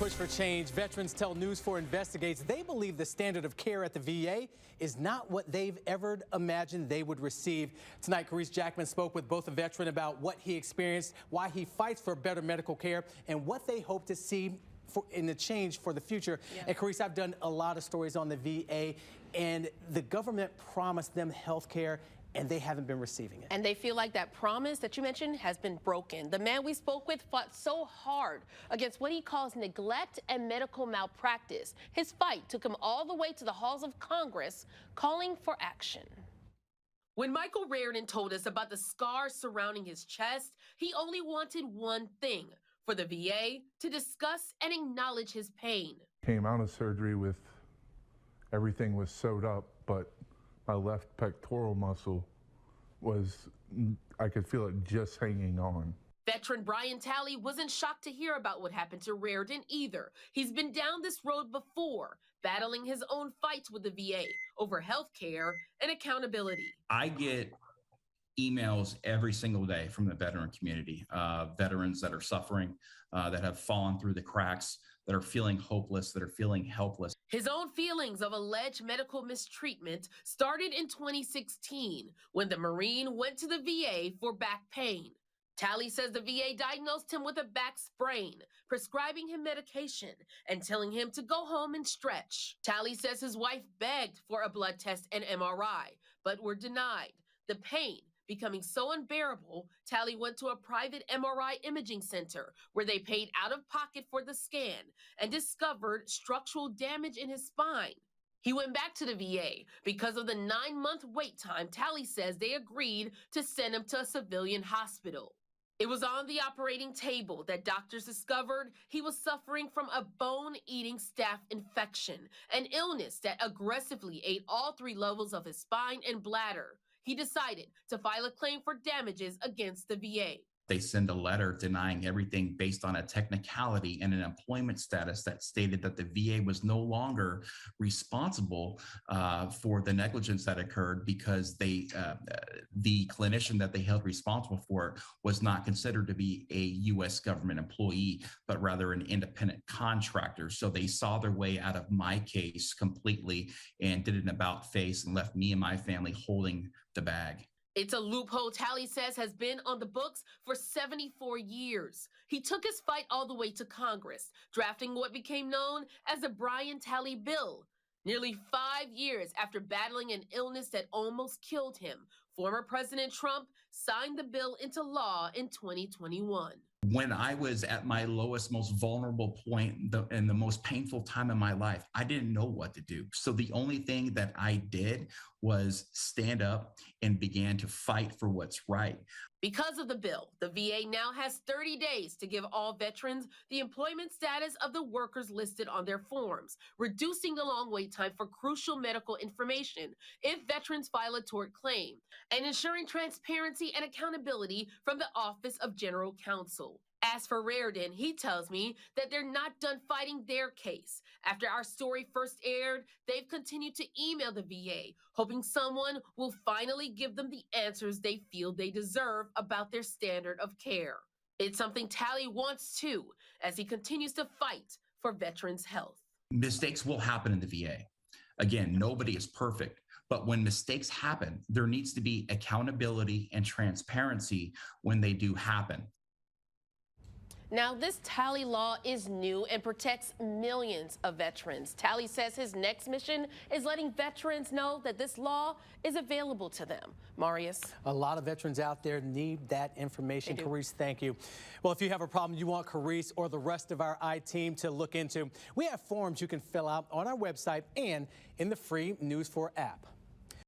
push for change. Veterans tell News 4 investigates they believe the standard of care at the VA is not what they've ever imagined they would receive. Tonight, Carice Jackman spoke with both a veteran about what he experienced, why he fights for better medical care, and what they hope to see in the change for the future. Yeah. And Carice, I've done a lot of stories on the VA, and the government promised them health care, and they haven't been receiving it. And they feel like that promise that you mentioned has been broken. The man we spoke with fought so hard against what he calls neglect and medical malpractice. His fight took him all the way to the halls of Congress, calling for action. When Michael Reardon told us about the scars surrounding his chest, he only wanted one thing: for the VA to discuss and acknowledge his pain. Came out of surgery with everything was sewed up, but my left pectoral muscle was, I could feel it just hanging on. Veteran Brian Talley wasn't shocked to hear about what happened to Reardon either. He's been down this road before, battling his own fights with the VA over health care and accountability. I get emails every single day from the veteran community, veterans that are suffering, that have fallen through the cracks, that are feeling hopeless, that are feeling helpless. His own feelings of alleged medical mistreatment started in 2016 when the Marine went to the VA for back pain. Talley says the VA diagnosed him with a back sprain, prescribing him medication and telling him to go home and stretch. Talley says his wife begged for a blood test and MRI, but were denied. The pain becoming so unbearable, Talley went to a private MRI imaging center where they paid out of pocket for the scan and discovered structural damage in his spine. He went back to the VA. Because of the 9-month wait time, Talley says they agreed to send him to a civilian hospital. It was on the operating table that doctors discovered he was suffering from a bone-eating staph infection, an illness that aggressively ate all 3 levels of his spine and bladder. He decided to file a claim for damages against the VA. They send a letter denying everything based on a technicality and an employment status that stated that the VA was no longer responsible for the negligence that occurred because the clinician that they held responsible for it was not considered to be a U.S. government employee, but rather an independent contractor. So they saw their way out of my case completely and did an about face and left me and my family holding the bag. It's a loophole Talley says has been on the books for 74 years. He took his fight all the way to Congress, drafting what became known as the Brian Talley Bill. Nearly 5 years after battling an illness that almost killed him, former President Trump signed the bill into law in 2021. When I was at my lowest, most vulnerable point and the most painful time in my life, I didn't know what to do. So the only thing that I did was stand up and began to fight for what's right. Because of the bill, the VA now has 30 days to give all veterans the employment status of the workers listed on their forms, reducing the long wait time for crucial medical information if veterans file a tort claim, and ensuring transparency and accountability from the Office of General Counsel. As for Reardon, he tells me that they're not done fighting their case. After our story first aired, they've continued to email the VA, hoping someone will finally give them the answers they feel they deserve about their standard of care. It's something Talley wants too, as he continues to fight for veterans' health. Mistakes will happen in the VA. Again, nobody is perfect. But when mistakes happen, there needs to be accountability and transparency when they do happen. Now, this Talley law is new and protects millions of veterans. Talley says his next mission is letting veterans know that this law is available to them. Marius? A lot of veterans out there need that information. Carice, thank you. Well, if you have a problem you want Carice or the rest of our I-team to look into, we have forms you can fill out on our website and in the free News 4 app.